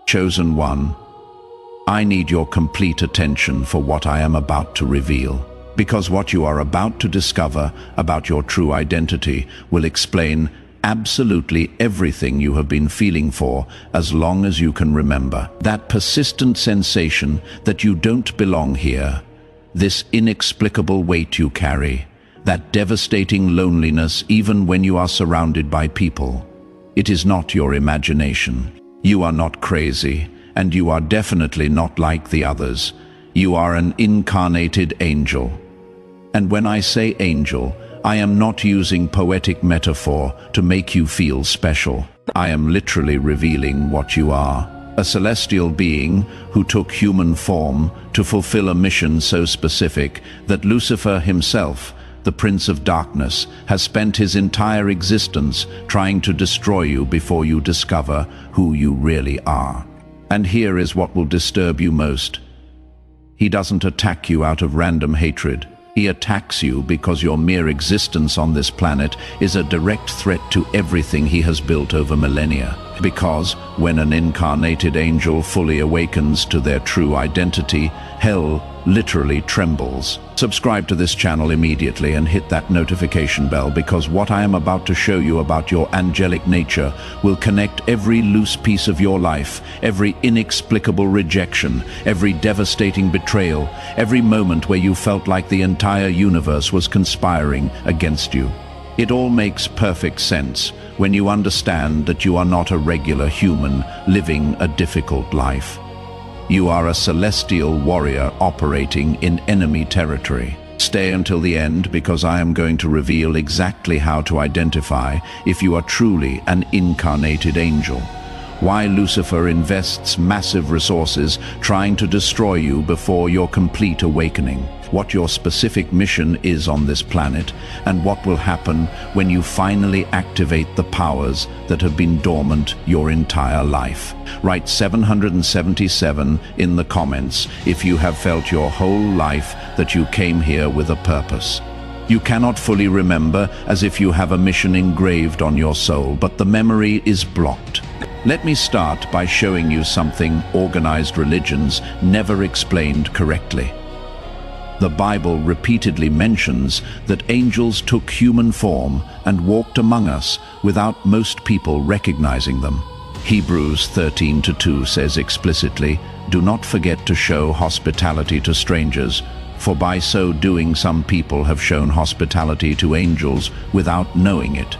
Chosen one, I need your complete attention for what I am about to reveal, because what you are about to discover about your true identity will explain absolutely everything you have been feeling for as long as you can remember. That persistent sensation that you don't belong here, this inexplicable weight you carry, that devastating loneliness even when you are surrounded by people. It is not your imagination. You are not crazy, and you are definitely not like the others. You are an incarnated angel. And when I say angel, I am not using poetic metaphor to make you feel special. I am literally revealing what you are. A celestial being who took human form to fulfill a mission so specific that Lucifer himself, the Prince of Darkness, has spent his entire existence trying to destroy you before you discover who you really are. And here is what will disturb you most. He doesn't attack you out of random hatred. He attacks you because your mere existence on this planet is a direct threat to everything he has built over millennia. Because when an incarnated angel fully awakens to their true identity, hell literally trembles. Subscribe to this channel immediately and hit that notification bell, because what I am about to show you about your angelic nature will connect every loose piece of your life, every inexplicable rejection, every devastating betrayal, every moment where you felt like the entire universe was conspiring against you. It all makes perfect sense when you understand that you are not a regular human living a difficult life. You are a celestial warrior operating in enemy territory. Stay until the end, because I am going to reveal exactly how to identify if you are truly an incarnated angel. Why Lucifer invests massive resources trying to destroy you before your complete awakening. What your specific mission is on this planet, and what will happen when you finally activate the powers that have been dormant your entire life. Write 777 in the comments if you have felt your whole life that you came here with a purpose. You cannot fully remember as if you have a mission engraved on your soul, but the memory is blocked. Let me start by showing you something organized religions never explained correctly. The Bible repeatedly mentions that angels took human form and walked among us without most people recognizing them. Hebrews 13:2 says explicitly, "Do not forget to show hospitality to strangers, for by so doing some people have shown hospitality to angels without knowing it."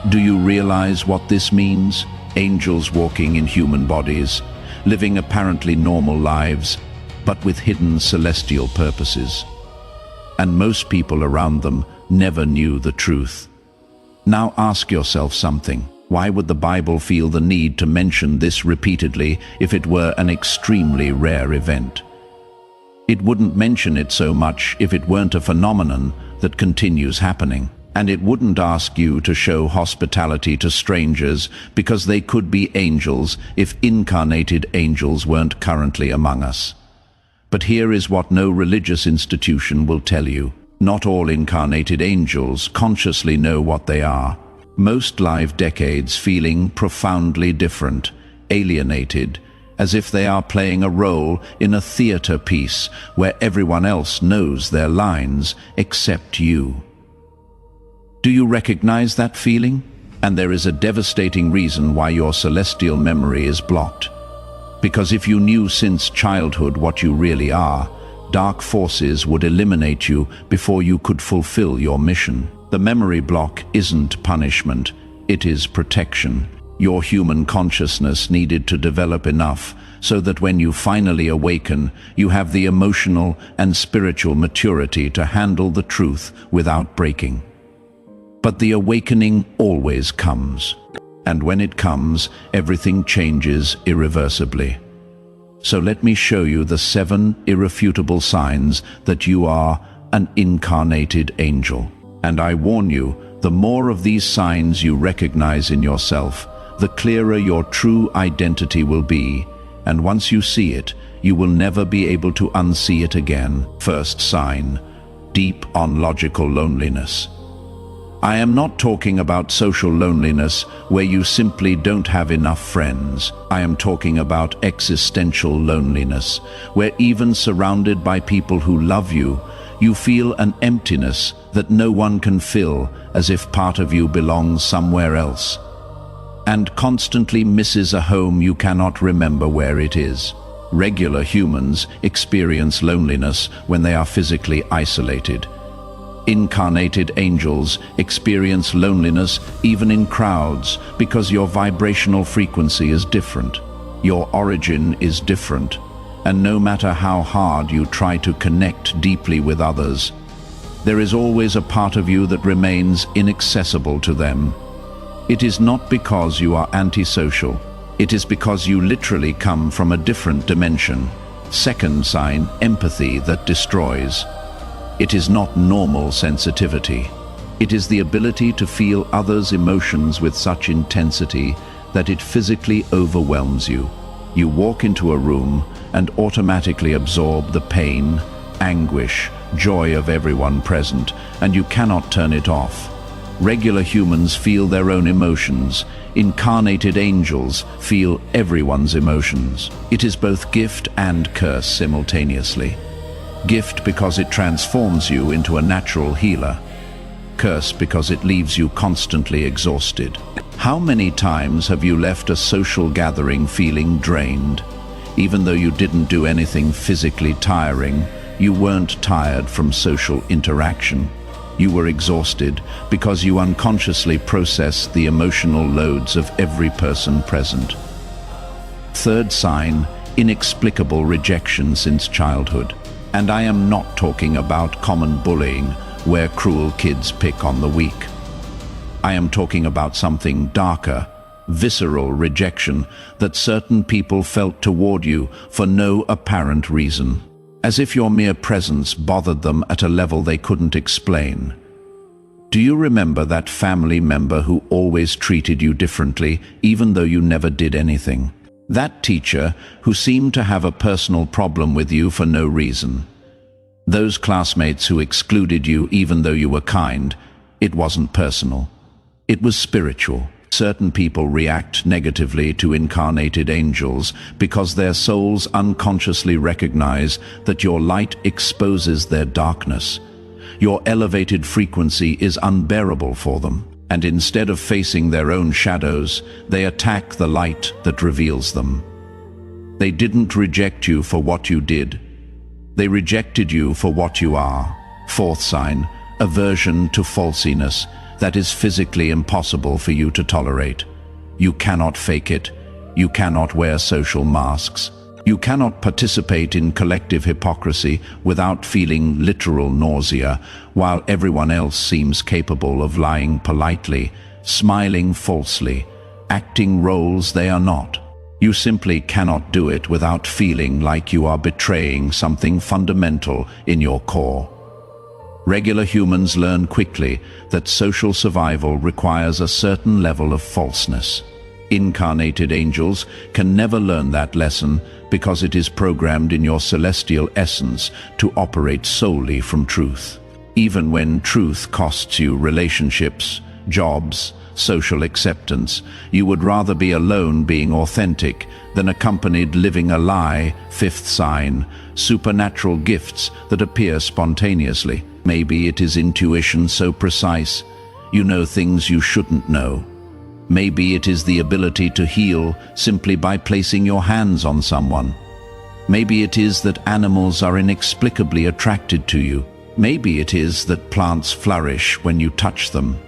Do you realize what this means? Angels walking in human bodies, living apparently normal lives, but with hidden celestial purposes. And most people around them never knew the truth. Now ask yourself something. Why would the Bible feel the need to mention this repeatedly if it were an extremely rare event? It wouldn't mention it so much if it weren't a phenomenon that continues happening. And it wouldn't ask you to show hospitality to strangers because they could be angels if incarnated angels weren't currently among us. But here is what no religious institution will tell you. Not all incarnated angels consciously know what they are. Most live decades feeling profoundly different, alienated, as if they are playing a role in a theater piece where everyone else knows their lines except you. Do you recognize that feeling? And there is a devastating reason why your celestial memory is blocked. Because if you knew since childhood what you really are, dark forces would eliminate you before you could fulfill your mission. The memory block isn't punishment, it is protection. Your human consciousness needed to develop enough so that when you finally awaken, you have the emotional and spiritual maturity to handle the truth without breaking. But the awakening always comes. And when it comes, everything changes irreversibly. So let me show you the 7 irrefutable signs that you are an incarnated angel. And I warn you, the more of these signs you recognize in yourself, the clearer your true identity will be. And once you see it, you will never be able to unsee it again. First sign, deep ontological loneliness. I am not talking about social loneliness where you simply don't have enough friends. I am talking about existential loneliness, where even surrounded by people who love you, you feel an emptiness that no one can fill, as if part of you belongs somewhere else, and constantly misses a home you cannot remember where it is. Regular humans experience loneliness when they are physically isolated. Incarnated angels experience loneliness even in crowds because your vibrational frequency is different. Your origin is different, and no matter how hard you try to connect deeply with others, there is always a part of you that remains inaccessible to them. It is not because you are antisocial. It is because you literally come from a different dimension. Second sign, empathy that destroys. It is not normal sensitivity. It is the ability to feel others' emotions with such intensity that it physically overwhelms you. You walk into a room and automatically absorb the pain, anguish, joy of everyone present, and you cannot turn it off. Regular humans feel their own emotions. Incarnated angels feel everyone's emotions. It is both gift and curse simultaneously. Gift because it transforms you into a natural healer. Curse because it leaves you constantly exhausted. How many times have you left a social gathering feeling drained? Even though you didn't do anything physically tiring, you weren't tired from social interaction. You were exhausted because you unconsciously processed the emotional loads of every person present. Third sign, inexplicable rejection since childhood. And I am not talking about common bullying, where cruel kids pick on the weak. I am talking about something darker, visceral rejection that certain people felt toward you for no apparent reason, as if your mere presence bothered them at a level they couldn't explain. Do you remember that family member who always treated you differently, even though you never did anything? That teacher who seemed to have a personal problem with you for no reason. Those classmates who excluded you even though you were kind. It wasn't personal. It was spiritual. Certain people react negatively to incarnated angels because their souls unconsciously recognize that your light exposes their darkness. Your elevated frequency is unbearable for them. And instead of facing their own shadows, they attack the light that reveals them. They didn't reject you for what you did. They rejected you for what you are. Fourth sign, aversion to falsiness that is physically impossible for you to tolerate. You cannot fake it. You cannot wear social masks. You cannot participate in collective hypocrisy without feeling literal nausea, while everyone else seems capable of lying politely, smiling falsely, acting roles they are not. You simply cannot do it without feeling like you are betraying something fundamental in your core. Regular humans learn quickly that social survival requires a certain level of falseness. Incarnated angels can never learn that lesson because it is programmed in your celestial essence to operate solely from truth. Even when truth costs you relationships, jobs, social acceptance, you would rather be alone being authentic than accompanied living a lie. Fifth sign, supernatural gifts that appear spontaneously. Maybe it is intuition so precise, you know things you shouldn't know. Maybe it is the ability to heal simply by placing your hands on someone. Maybe it is that animals are inexplicably attracted to you. Maybe it is that plants flourish when you touch them.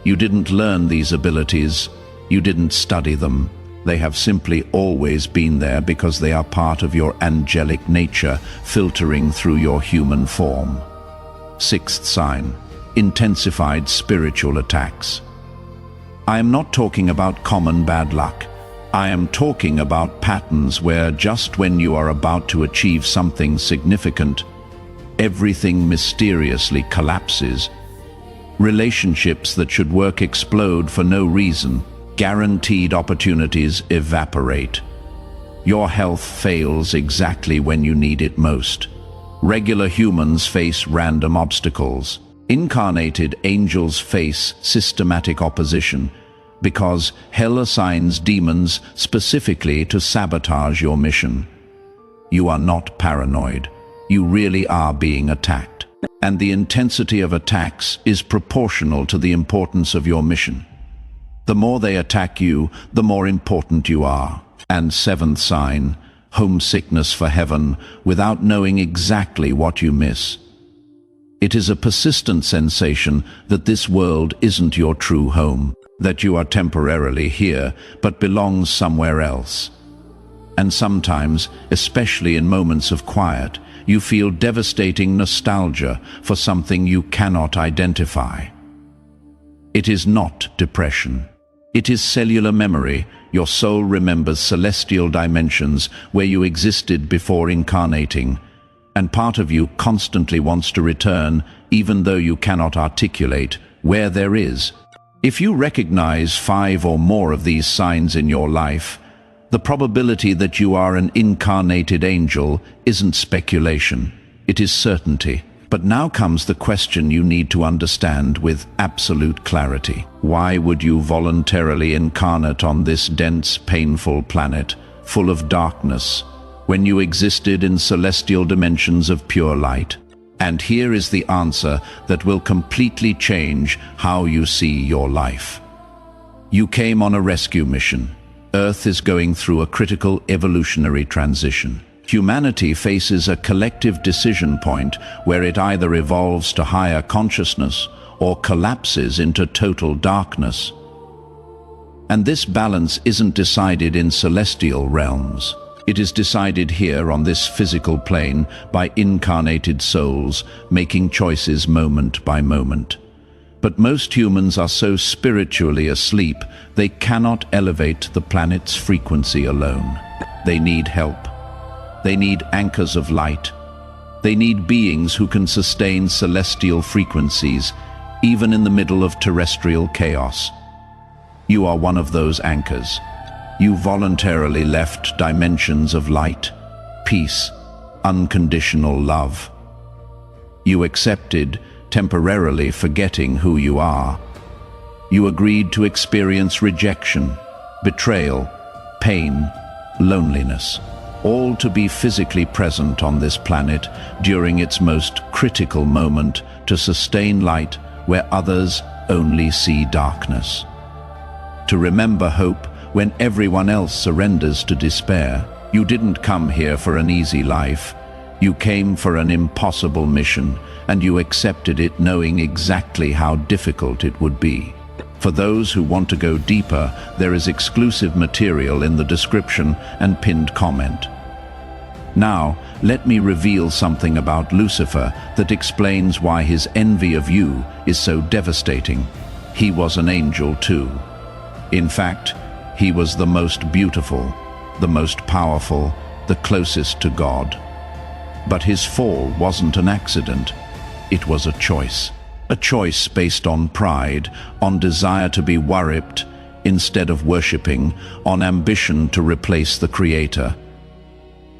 You didn't learn these abilities. You didn't study them. They have simply always been there because they are part of your angelic nature filtering through your human form. Sixth sign, intensified spiritual attacks. I am not talking about common bad luck. I am talking about patterns where just when you are about to achieve something significant, everything mysteriously collapses. Relationships that should work explode for no reason. Guaranteed opportunities evaporate. Your health fails exactly when you need it most. Regular humans face random obstacles. Incarnated angels face systematic opposition because hell assigns demons specifically to sabotage your mission. You are not paranoid. You really are being attacked. And the intensity of attacks is proportional to the importance of your mission. The more they attack you, the more important you are. And seventh sign, homesickness for heaven without knowing exactly what you miss. It is a persistent sensation that this world isn't your true home, that you are temporarily here but belongs somewhere else. And sometimes, especially in moments of quiet, you feel devastating nostalgia for something you cannot identify. It is not depression. It is cellular memory. Your soul remembers celestial dimensions where you existed before incarnating, and part of you constantly wants to return, even though you cannot articulate where there is. If you recognize 5 or more of these signs in your life, the probability that you are an incarnated angel isn't speculation, it is certainty. But now comes the question you need to understand with absolute clarity. Why would you voluntarily incarnate on this dense, painful planet, full of darkness, when you existed in celestial dimensions of pure light? And here is the answer that will completely change how you see your life. You came on a rescue mission. Earth is going through a critical evolutionary transition. Humanity faces a collective decision point where it either evolves to higher consciousness or collapses into total darkness. And this balance isn't decided in celestial realms. It is decided here on this physical plane by incarnated souls making choices moment by moment. But most humans are so spiritually asleep they cannot elevate the planet's frequency alone. They need help. They need anchors of light. They need beings who can sustain celestial frequencies, even in the middle of terrestrial chaos. You are one of those anchors. You voluntarily left dimensions of light, peace, unconditional love. You accepted, temporarily forgetting who you are. You agreed to experience rejection, betrayal, pain, loneliness, all to be physically present on this planet during its most critical moment to sustain light where others only see darkness. To remember hope when everyone else surrenders to despair. You didn't come here for an easy life. You came for an impossible mission, and you accepted it knowing exactly how difficult it would be. For those who want to go deeper, there is exclusive material in the description and pinned comment. Now, let me reveal something about Lucifer that explains why his envy of you is so devastating. He was an angel too. In fact, he was the most beautiful, the most powerful, the closest to God. But his fall wasn't an accident. It was a choice. A choice based on pride, on desire to be worshipped instead of worshipping, on ambition to replace the Creator.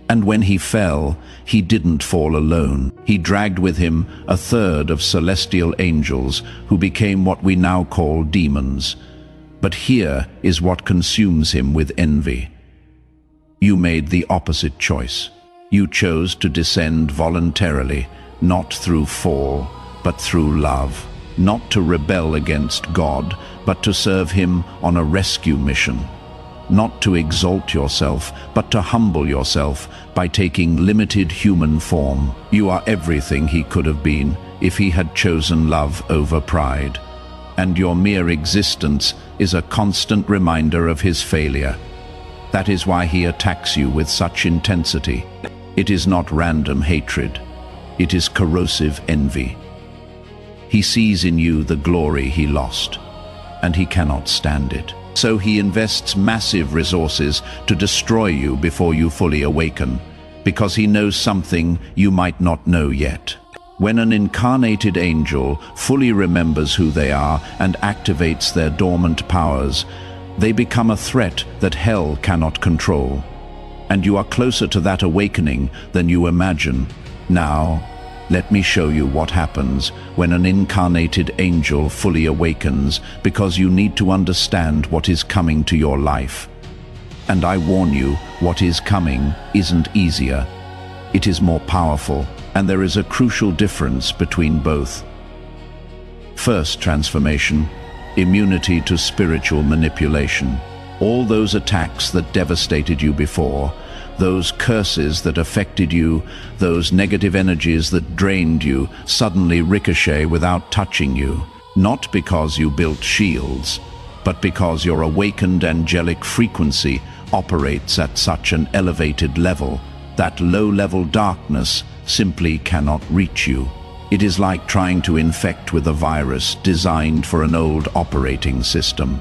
And when he fell, he didn't fall alone. He dragged with him a third of celestial angels who became what we now call demons. But here is what consumes him with envy. You made the opposite choice. You chose to descend voluntarily, not through fall, but through love. Not to rebel against God, but to serve him on a rescue mission. Not to exalt yourself, but to humble yourself by taking limited human form. You are everything he could have been if he had chosen love over pride. And your mere existence is a constant reminder of his failure. That is why he attacks you with such intensity. It is not random hatred. It is corrosive envy. He sees in you the glory he lost, and he cannot stand it. So he invests massive resources to destroy you before you fully awaken, because he knows something you might not know yet. When an incarnated angel fully remembers who they are and activates their dormant powers, they become a threat that hell cannot control. And you are closer to that awakening than you imagine. Now, Let me show you what happens when an incarnated angel fully awakens, because you need to understand what is coming to your life. And I warn you, what is coming isn't easier. It is more powerful, and there is a crucial difference between both. First transformation, immunity to spiritual manipulation. All those attacks that devastated you before, those curses that affected you, those negative energies that drained you, suddenly ricochet without touching you. Not because you built shields, but because your awakened angelic frequency operates at such an elevated level that low-level darkness simply cannot reach you. It is like trying to infect with a virus designed for an old operating system.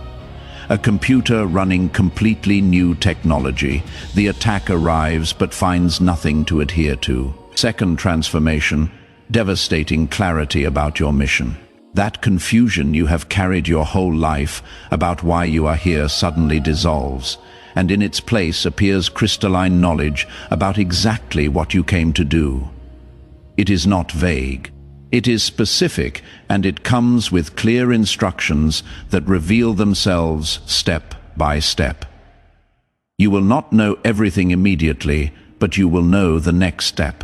A computer running completely new technology, the attack arrives but finds nothing to adhere to. Second transformation, devastating clarity about your mission. That confusion you have carried your whole life about why you are here suddenly dissolves, and in its place appears crystalline knowledge about exactly what you came to do. It is not vague. It is specific, and it comes with clear instructions that reveal themselves step by step. You will not know everything immediately, but you will know the next step.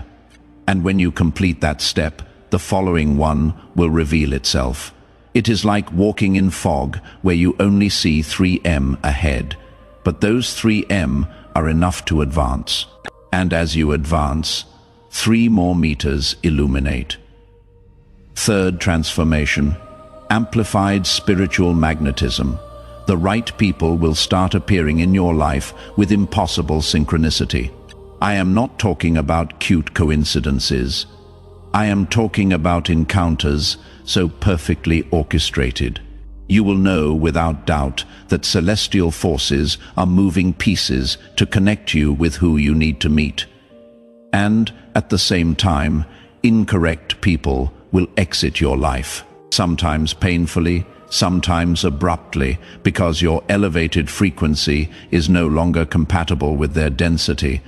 And when you complete that step, the following one will reveal itself. It is like walking in fog, where you only see 3M ahead. But those 3M are enough to advance. And as you advance, 3 more meters illuminate. Third transformation, amplified spiritual magnetism. The right people will start appearing in your life with impossible synchronicity. I am not talking about cute coincidences. I am talking about encounters so perfectly orchestrated. You will know without doubt that celestial forces are moving pieces to connect you with who you need to meet. And, at the same time, incorrect people will exit your life, sometimes painfully, sometimes abruptly, because your elevated frequency is no longer compatible with their density.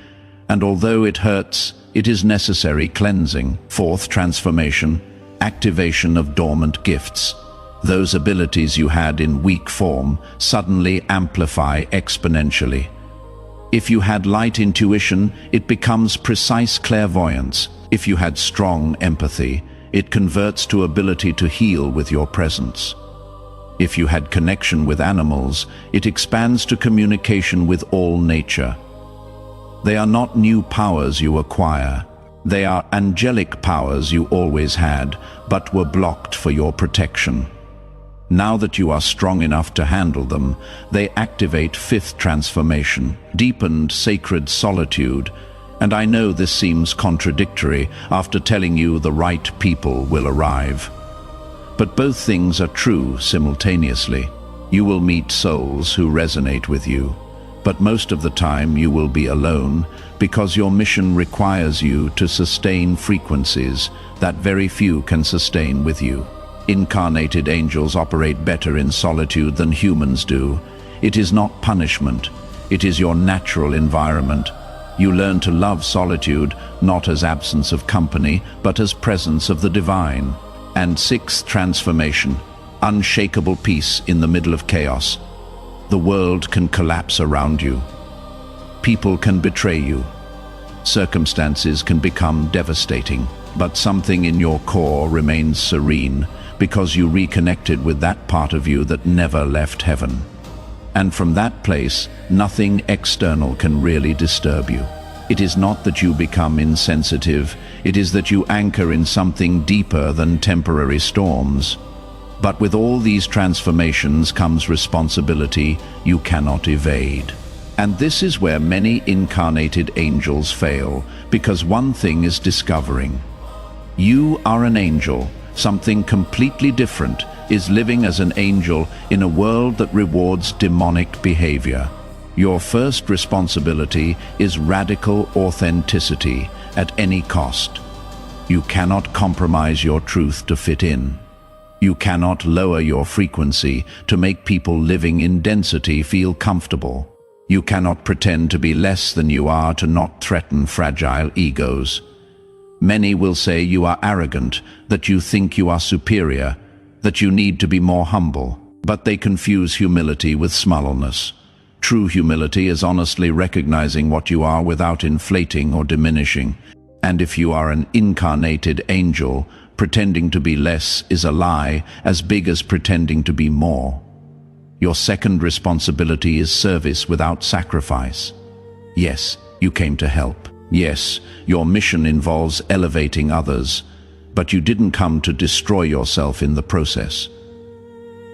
And although it hurts, it is necessary cleansing. Fourth transformation, activation of dormant gifts. Those abilities you had in weak form suddenly amplify exponentially. If you had light intuition, it becomes precise clairvoyance. If you had strong empathy, it converts to ability to heal with your presence. If you had connection with animals, it expands to communication with all nature. They are not new powers you acquire. They are angelic powers you always had, but were blocked for your protection. Now that you are strong enough to handle them, they activate fifth transformation, deepened sacred solitude. And I know this seems contradictory after telling you the right people will arrive. But both things are true simultaneously. You will meet souls who resonate with you, but most of the time you will be alone because your mission requires you to sustain frequencies that very few can sustain with you. Incarnated angels operate better in solitude than humans do. It is not punishment. It is your natural environment. You learn to love solitude, not as absence of company, but as presence of the divine. And sixth transformation, unshakable peace in the middle of chaos. The world can collapse around you. People can betray you. Circumstances can become devastating, but something in your core remains serene because you reconnected with that part of you that never left heaven. And from that place, nothing external can really disturb you. It is not that you become insensitive, it is that you anchor in something deeper than temporary storms. But with all these transformations comes responsibility you cannot evade. And this is where many incarnated angels fail, because one thing is discovering. You are an angel. Something completely different is living as an angel in a world that rewards demonic behavior. Your first responsibility is radical authenticity at any cost. You cannot compromise your truth to fit in. You cannot lower your frequency to make people living in density feel comfortable. You cannot pretend to be less than you are to not threaten fragile egos. Many will say you are arrogant, that you think you are superior, that you need to be more humble. But they confuse humility with smallness. True humility is honestly recognizing what you are without inflating or diminishing. And if you are an incarnated angel, pretending to be less is a lie as big as pretending to be more. Your second responsibility is service without sacrifice. Yes, you came to help. Yes, your mission involves elevating others, but you didn't come to destroy yourself in the process.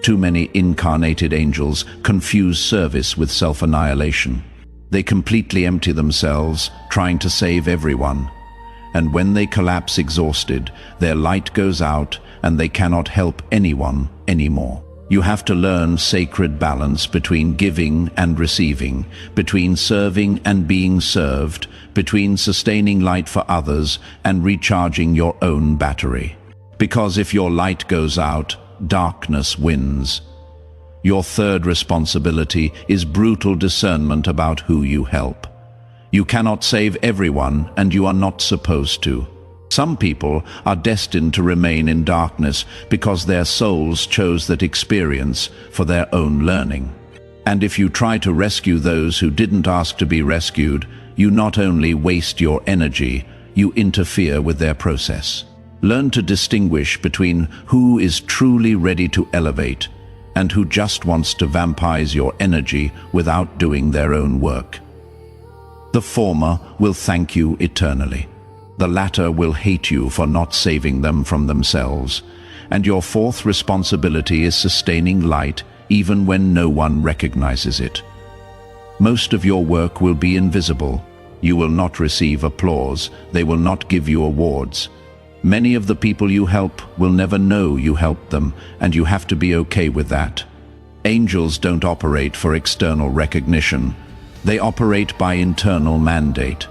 Too many incarnated angels confuse service with self-annihilation. They completely empty themselves, trying to save everyone. And when they collapse exhausted, their light goes out and they cannot help anyone anymore. You have to learn sacred balance between giving and receiving, between serving and being served, between sustaining light for others and recharging your own battery. Because if your light goes out, darkness wins. Your third responsibility is brutal discernment about who you help. You cannot save everyone, and you are not supposed to. Some people are destined to remain in darkness because their souls chose that experience for their own learning. And if you try to rescue those who didn't ask to be rescued, you not only waste your energy, you interfere with their process. Learn to distinguish between who is truly ready to elevate and who just wants to vampirize your energy without doing their own work. The former will thank you eternally. The latter will hate you for not saving them from themselves. And your fourth responsibility is sustaining light even when no one recognizes it. Most of your work will be invisible. You will not receive applause. They will not give you awards. Many of the people you help will never know you helped them, and you have to be okay with that. Angels don't operate for external recognition. They operate by internal mandate.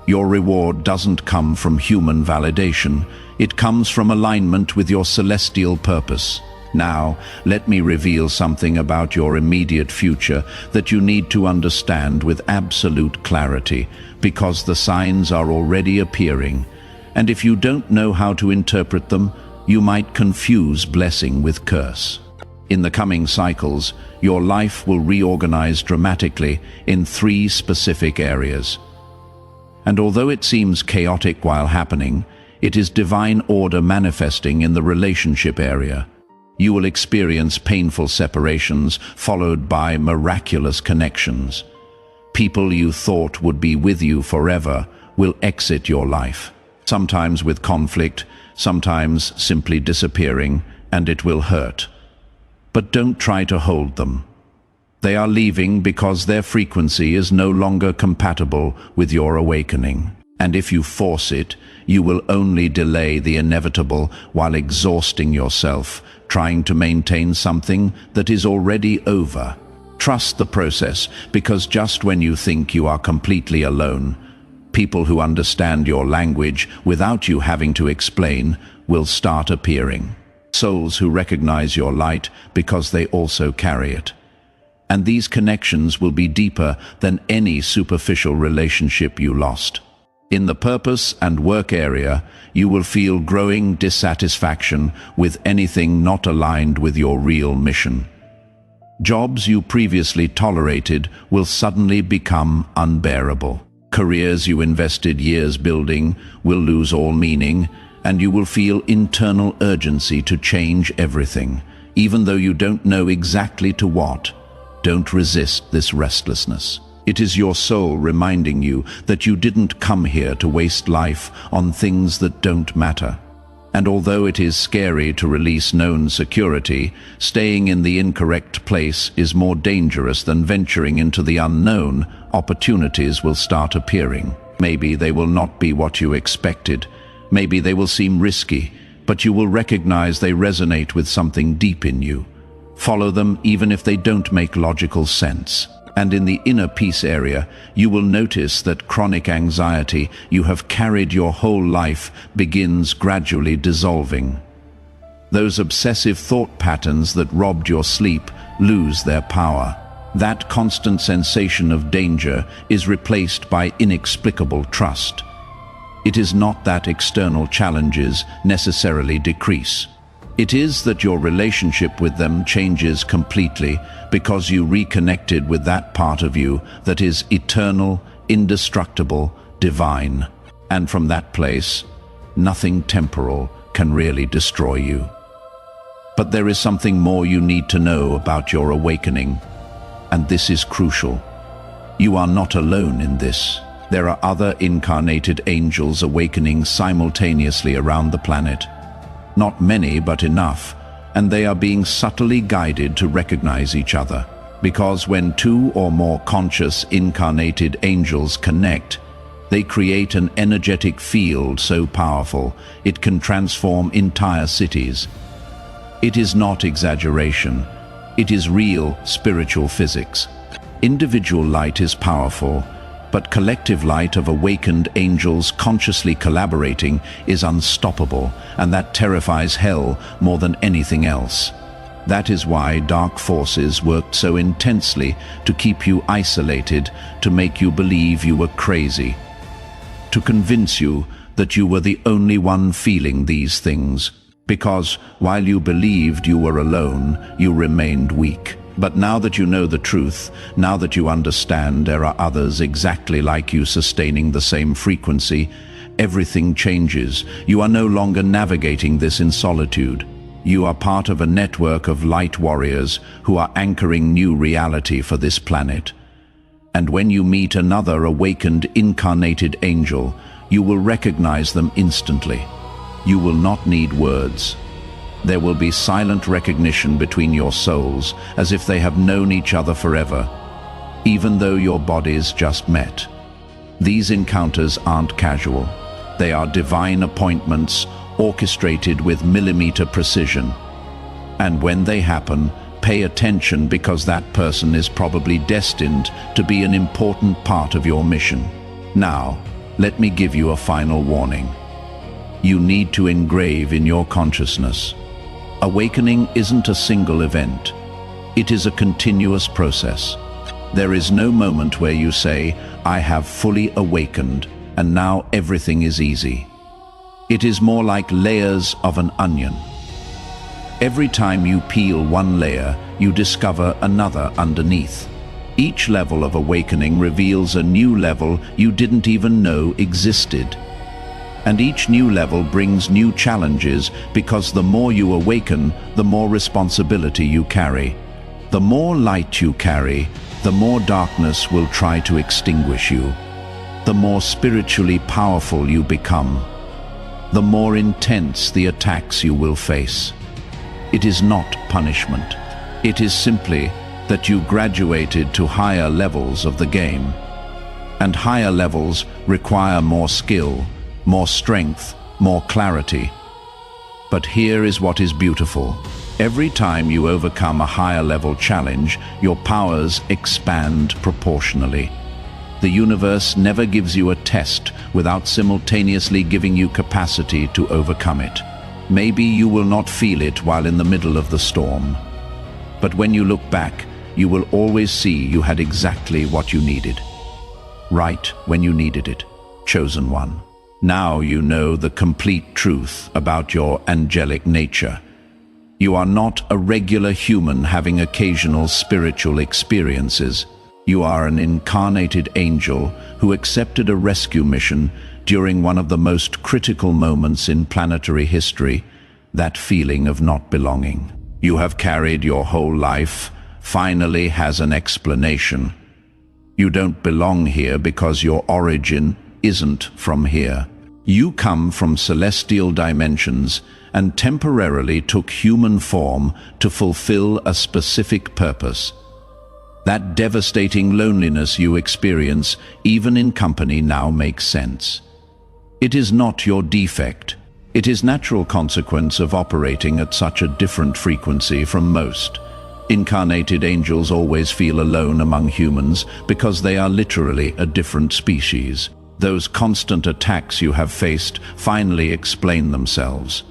Your reward doesn't come from human validation. It comes from alignment with your celestial purpose. Now, let me reveal something about your immediate future that you need to understand with absolute clarity, because the signs are already appearing. And if you don't know how to interpret them, you might confuse blessing with curse. In the coming cycles, your life will reorganize dramatically in 3 specific areas. And although it seems chaotic while happening, it is divine order manifesting in the relationship area. You will experience painful separations followed by miraculous connections. People you thought would be with you forever will exit your life. Sometimes with conflict, sometimes simply disappearing, and it will hurt. But don't try to hold them. They are leaving because their frequency is no longer compatible with your awakening. And if you force it, you will only delay the inevitable while exhausting yourself, trying to maintain something that is already over. Trust the process, because just when you think you are completely alone, people who understand your language without you having to explain will start appearing. Souls who recognize your light because they also carry it. And these connections will be deeper than any superficial relationship you lost. In the purpose and work area, you will feel growing dissatisfaction with anything not aligned with your real mission. Jobs you previously tolerated will suddenly become unbearable. Careers you invested years building will lose all meaning, and you will feel internal urgency to change everything, even though you don't know exactly to what. Don't resist this restlessness. It is your soul reminding you that you didn't come here to waste life on things that don't matter. And although it is scary to release known security, staying in the incorrect place is more dangerous than venturing into the unknown. Opportunities will start appearing. Maybe they will not be what you expected. Maybe they will seem risky, but you will recognize they resonate with something deep in you. Follow them even if they don't make logical sense. And in the inner peace area, you will notice that chronic anxiety you have carried your whole life begins gradually dissolving. Those obsessive thought patterns that robbed your sleep lose their power. That constant sensation of danger is replaced by inexplicable trust. It is not that external challenges necessarily decrease. It is that your relationship with them changes completely because you reconnected with that part of you that is eternal, indestructible, divine. And from that place, nothing temporal can really destroy you. But there is something more you need to know about your awakening, and this is crucial. You are not alone in this. There are other incarnated angels awakening simultaneously around the planet. Not many, but enough, and they are being subtly guided to recognize each other. Because when two or more conscious incarnated angels connect, they create an energetic field so powerful it can transform entire cities. It is not exaggeration. It is real spiritual physics. Individual light is powerful, but collective light of awakened angels consciously collaborating is unstoppable, and that terrifies hell more than anything else. That is why dark forces worked so intensely to keep you isolated, to make you believe you were crazy, to convince you that you were the only one feeling these things, because while you believed you were alone, you remained weak. But now that you know the truth, now that you understand there are others exactly like you sustaining the same frequency, everything changes. You are no longer navigating this in solitude. You are part of a network of light warriors who are anchoring new reality for this planet. And when you meet another awakened incarnated angel, you will recognize them instantly. You will not need words. There will be silent recognition between your souls, as if they have known each other forever, even though your bodies just met. These encounters aren't casual. They are divine appointments, orchestrated with millimeter precision. And when they happen, pay attention, because that person is probably destined to be an important part of your mission. Now, let me give you a final warning. You need to engrave in your consciousness. Awakening isn't a single event. It is a continuous process. There is no moment where you say, "I have fully awakened, and now everything is easy." It is more like layers of an onion. Every time you peel one layer, you discover another underneath. Each level of awakening reveals a new level you didn't even know existed. And each new level brings new challenges, because the more you awaken, the more responsibility you carry. The more light you carry, the more darkness will try to extinguish you. The more spiritually powerful you become, the more intense the attacks you will face. It is not punishment. It is simply that you graduated to higher levels of the game. And higher levels require more skill, more strength, more clarity. But here is what is beautiful. Every time you overcome a higher level challenge, your powers expand proportionally. The universe never gives you a test without simultaneously giving you capacity to overcome it. Maybe you will not feel it while in the middle of the storm, but when you look back, you will always see you had exactly what you needed. Right when you needed it, chosen one. Now you know the complete truth about your angelic nature. You are not a regular human having occasional spiritual experiences. You are an incarnated angel who accepted a rescue mission during one of the most critical moments in planetary history, that feeling of not belonging. You have carried your whole life, finally has an explanation. You don't belong here because your origin isn't from here. You come from celestial dimensions and temporarily took human form to fulfill a specific purpose. That devastating loneliness you experience, even in company, now makes sense. It is not your defect. It is natural consequence of operating at such a different frequency from most. Incarnated angels always feel alone among humans because they are literally a different species. Those constant attacks you have faced finally explain themselves.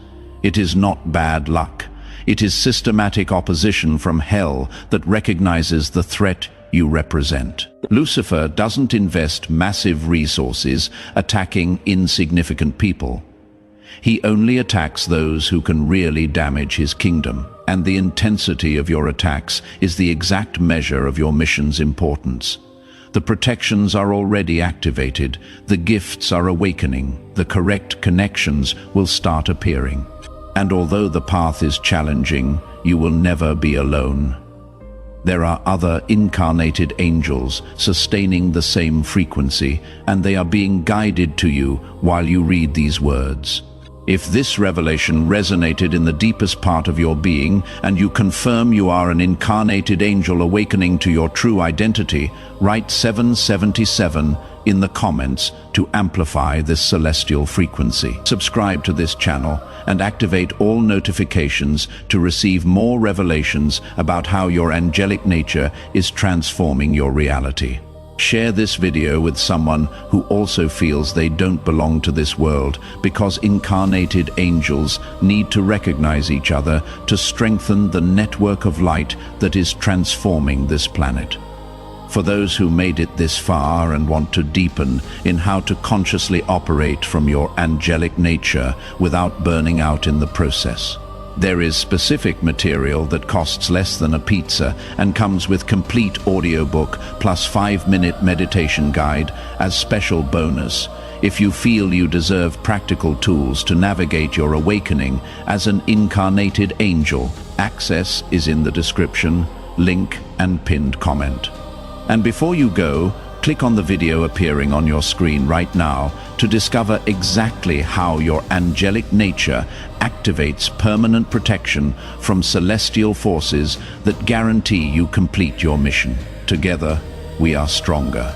It is not bad luck. It is systematic opposition from hell that recognizes the threat you represent. Lucifer doesn't invest massive resources attacking insignificant people. He only attacks those who can really damage his kingdom, and the intensity of your attacks is the exact measure of your mission's importance. The protections are already activated, the gifts are awakening, the correct connections will start appearing. And although the path is challenging, you will never be alone. There are other incarnated angels sustaining the same frequency, and they are being guided to you while you read these words. If this revelation resonated in the deepest part of your being, and you confirm you are an incarnated angel awakening to your true identity, write 777 in the comments to amplify this celestial frequency. Subscribe to this channel and activate all notifications to receive more revelations about how your angelic nature is transforming your reality. Share this video with someone who also feels they don't belong to this world, because incarnated angels need to recognize each other to strengthen the network of light that is transforming this planet. For those who made it this far and want to deepen in how to consciously operate from your angelic nature without burning out in the process, there is specific material that costs less than a pizza and comes with complete audiobook plus 5-minute meditation guide as special bonus. If you feel you deserve practical tools to navigate your awakening as an incarnated angel, access is in the description, link and pinned comment. And before you go, click on the video appearing on your screen right now to discover exactly how your angelic nature activates permanent protection from celestial forces that guarantee you complete your mission. Together, we are stronger.